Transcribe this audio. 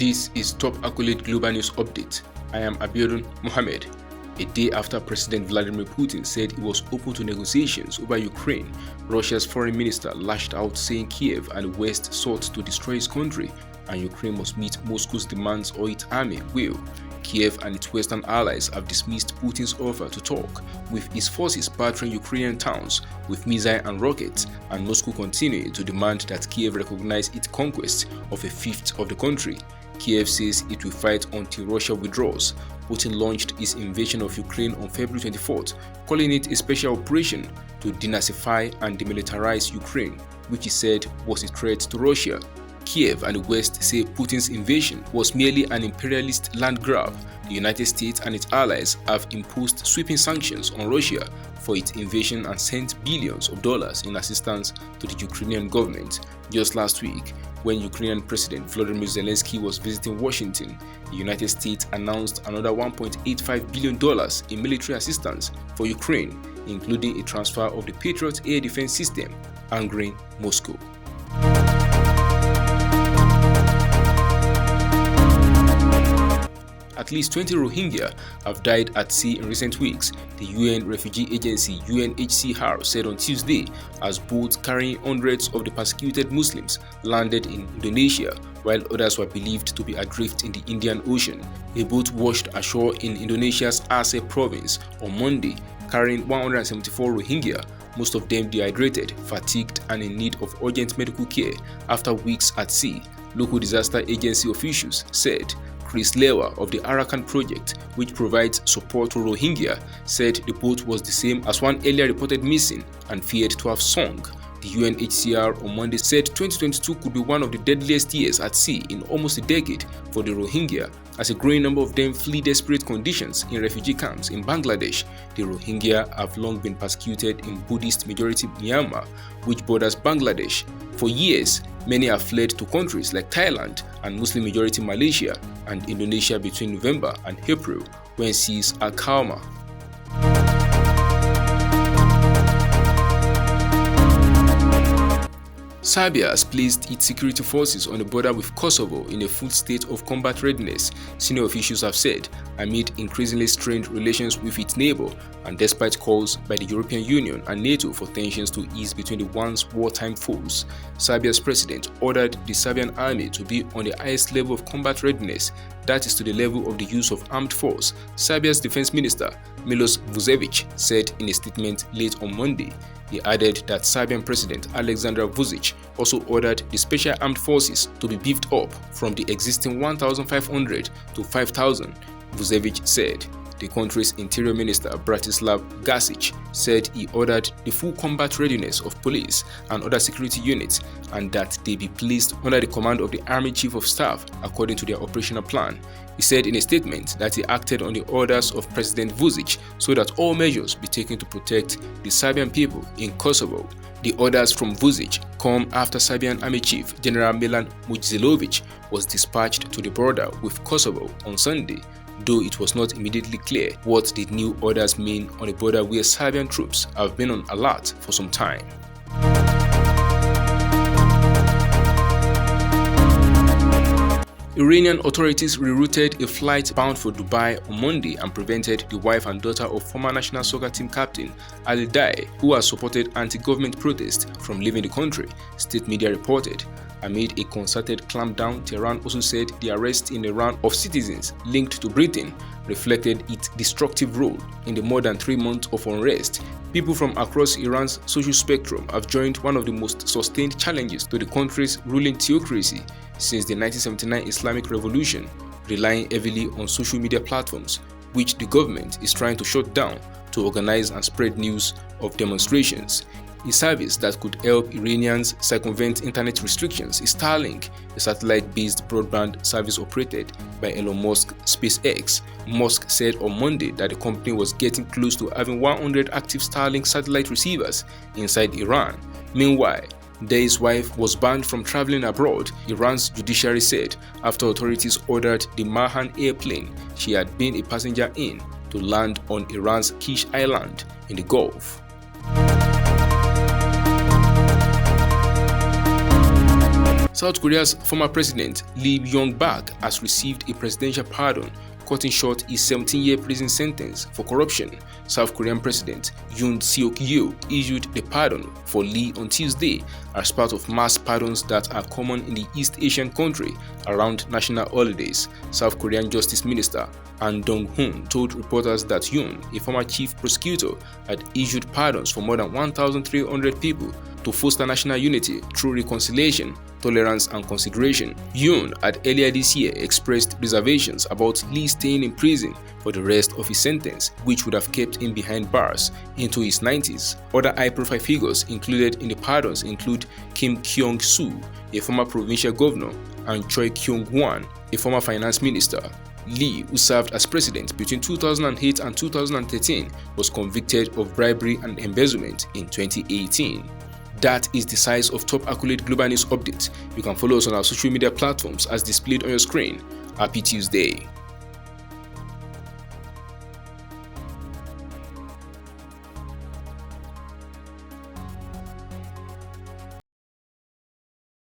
This is Top Accolade Global News Update. I am Abiodun Mohammed. A day after President Vladimir Putin said he was open to negotiations over Ukraine, Russia's foreign minister lashed out saying Kiev and the West sought to destroy his country and Ukraine must meet Moscow's demands or its army will. Kiev and its Western allies have dismissed Putin's offer to talk, with his forces battering Ukrainian towns with missiles and rockets, and Moscow continuing to demand that Kiev recognize its conquest of a fifth of the country. Kiev says it will fight until Russia withdraws. Putin launched his invasion of Ukraine on February 24th, calling it a special operation to denazify and demilitarize Ukraine, which he said was a threat to Russia. Kiev and the West say Putin's invasion was merely an imperialist land grab. The United States and its allies have imposed sweeping sanctions on Russia for its invasion and sent billions of dollars in assistance to the Ukrainian government. Just last week, when Ukrainian President Volodymyr Zelensky was visiting Washington, the United States announced another $1.85 billion in military assistance for Ukraine, including a transfer of the Patriot air defense system, angering Moscow. At least 20 Rohingya have died at sea in recent weeks, the UN refugee agency UNHCR said on Tuesday, as boats carrying hundreds of the persecuted Muslims landed in Indonesia, while others were believed to be adrift in the Indian Ocean. A boat washed ashore in Indonesia's Aceh province on Monday, carrying 174 Rohingya, most of them dehydrated, fatigued, and in need of urgent medical care after weeks at sea, local disaster agency officials said. Chris Lewa of the Arakan Project, which provides support to Rohingya, said the boat was the same as one earlier reported missing and feared to have sunk. The UNHCR on Monday said 2022 could be one of the deadliest years at sea in almost a decade for the Rohingya, as a growing number of them flee desperate conditions in refugee camps in Bangladesh. The Rohingya have long been persecuted in Buddhist-majority Myanmar, which borders Bangladesh. For years, many have fled to countries like Thailand and Muslim-majority Malaysia and Indonesia between November and April, when seas are calmer. Serbia has placed its security forces on the border with Kosovo in a full state of combat readiness, senior officials have said, amid increasingly strained relations with its neighbour and despite calls by the European Union and NATO for tensions to ease between the once wartime foes. Serbia's president ordered the Serbian army to be on the highest level of combat readiness, that is to the level of the use of armed force, Serbia's defense minister Milos Vucevic said in a statement late on Monday. He added that Serbian President Aleksandar Vučić also ordered the special armed forces to be beefed up from the existing 1,500 to 5,000, Vucevic said. The country's Interior Minister Bratislav Gašić said he ordered the full combat readiness of police and other security units and that they be placed under the command of the Army Chief of Staff according to their operational plan. He said in a statement that he acted on the orders of President Vučić so that all measures be taken to protect the Serbian people in Kosovo. The orders from Vučić come after Serbian Army Chief General Milan Mujzilović was dispatched to the border with Kosovo on Sunday, though it was not immediately clear what the new orders mean on a border where Serbian troops have been on alert for some time. Iranian authorities rerouted a flight bound for Dubai on Monday and prevented the wife and daughter of former national soccer team captain Ali Daei, who has supported anti-government protests, from leaving the country, state media reported. Amid a concerted clampdown, Tehran also said the arrest in Iran of citizens linked to Britain reflected its destructive role in the more than 3 months of unrest. People from across Iran's social spectrum have joined one of the most sustained challenges to the country's ruling theocracy since the 1979 Islamic Revolution, relying heavily on social media platforms, which the government is trying to shut down to organize and spread news of demonstrations. A service that could help Iranians circumvent internet restrictions is Starlink, a satellite-based broadband service operated by Elon Musk's SpaceX. Musk said on Monday that the company was getting close to having 100 active Starlink satellite receivers inside Iran. Meanwhile, Daei's wife was banned from traveling abroad, Iran's judiciary said, after authorities ordered the Mahan airplane she had been a passenger in to land on Iran's Kish Island in the Gulf. South Korea's former president Lee Myung-bak has received a presidential pardon, cutting short his 17-year prison sentence for corruption. South Korean President Yoon Seok-yeol issued the pardon for Lee on Tuesday as part of mass pardons that are common in the East Asian country around national holidays. South Korean Justice Minister An Dong-hoon told reporters that Yoon, a former chief prosecutor, had issued pardons for more than 1,300 people to foster national unity through reconciliation, tolerance, and consideration. Yoon had earlier this year expressed reservations about Lee staying in prison for the rest of his sentence, which would have kept him behind bars into his 90s. Other high-profile figures included in the pardons include Kim Kyung-soo, a former provincial governor, and Choi Kyung-hwan, a former finance minister. Lee, who served as president between 2008 and 2013, was convicted of bribery and embezzlement in 2018. That is the size of top accolade global news updates. You can follow us on our social media platforms as displayed on your screen. Happy Tuesday.